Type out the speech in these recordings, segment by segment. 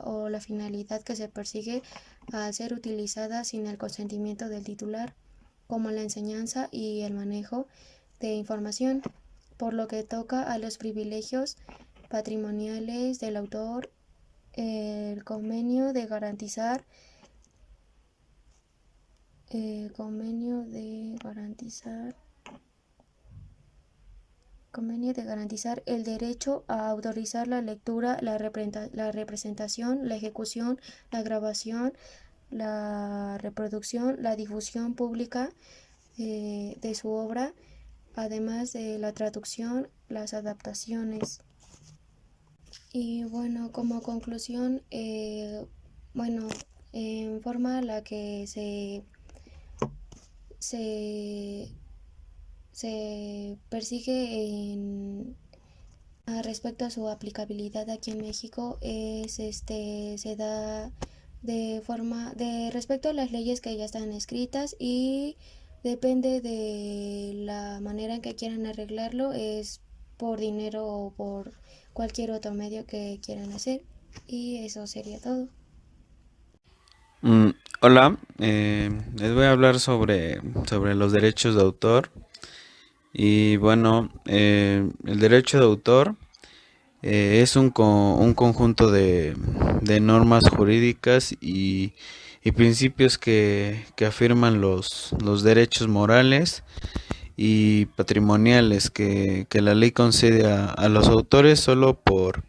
o la finalidad que se persigue al ser utilizada sin el consentimiento del titular, como la enseñanza y el manejo de información, por lo que toca a los privilegios patrimoniales del autor, el convenio de garantizar el derecho a autorizar la lectura, la representación, la ejecución, la grabación, la reproducción, la difusión pública de su obra, además de la traducción, las adaptaciones. Y bueno, como conclusión, bueno, en forma a la que se, se persigue respecto a su aplicabilidad aquí en México se da de respecto a las leyes que ya están escritas y depende de la manera en que quieran arreglarlo, es por dinero o por cualquier otro medio que quieran hacer. Y eso sería todo. Mm, Hola, les voy a hablar sobre los derechos de autor. Y bueno, el derecho de autor es un conjunto de normas jurídicas y principios que afirman los derechos morales y patrimoniales que la ley concede a los autores solo por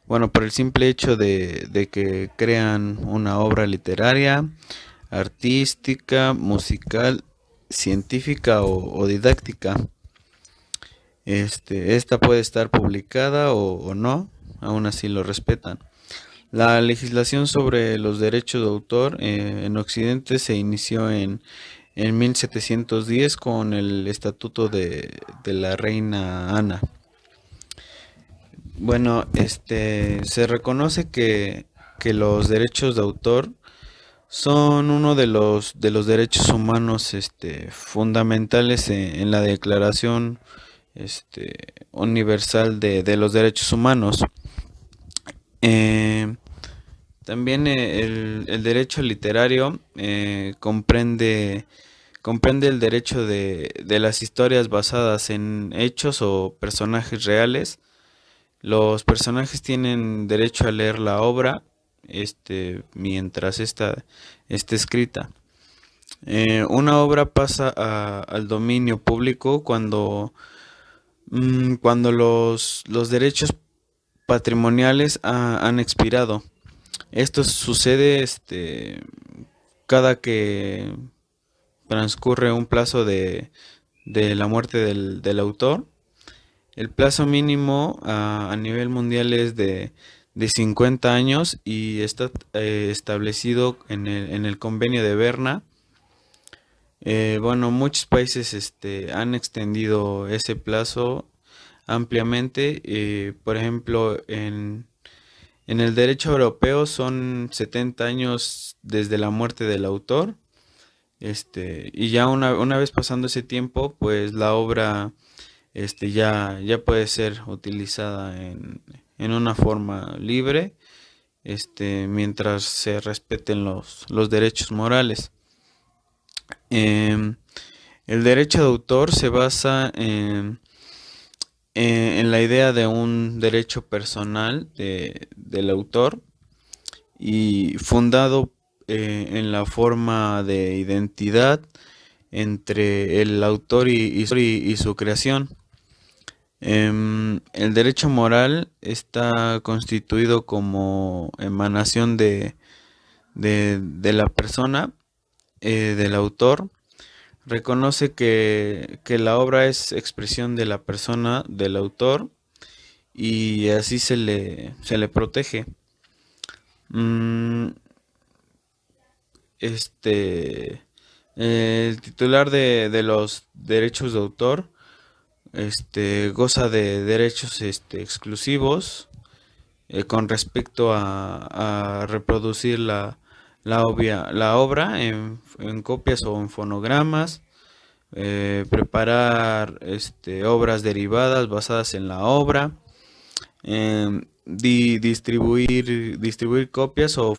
el simple hecho de que crean una obra literaria, artística, musical, científica o didáctica. Esta puede estar publicada o no, aún así lo respetan. La legislación sobre los derechos de autor en Occidente se inició en 1710 con el Estatuto de la Reina Ana. Bueno, se reconoce que los derechos de autor son uno de los derechos humanos fundamentales en la Declaración Universal de los Derechos Humanos. Eh, También el derecho literario comprende el derecho de las historias basadas en hechos o personajes reales. Los personajes tienen derecho a leer la obra mientras esta esté escrita. Una obra pasa al dominio público cuando los derechos patrimoniales han expirado. Esto sucede cada que transcurre un plazo de la muerte del autor. El plazo mínimo a nivel mundial es de 50 años y está establecido en el convenio de Berna. Bueno, muchos países han extendido ese plazo ampliamente. Por ejemplo, en el derecho europeo son 70 años desde la muerte del autor. Y ya una vez pasando ese tiempo, pues la obra ya puede ser utilizada en una forma libre, mientras se respeten los derechos morales. Em, el derecho de autor se basa en la idea de un derecho personal del autor y fundado en la forma de identidad entre el autor y su creación. El derecho moral está constituido como emanación de la persona, del autor. Reconoce que la obra es expresión de la persona, del autor, y así se le protege. Mm, este, el titular de los derechos de autor goza de derechos exclusivos con respecto a reproducir la obra en copias o en fonogramas, preparar obras derivadas basadas en la obra, distribuir copias o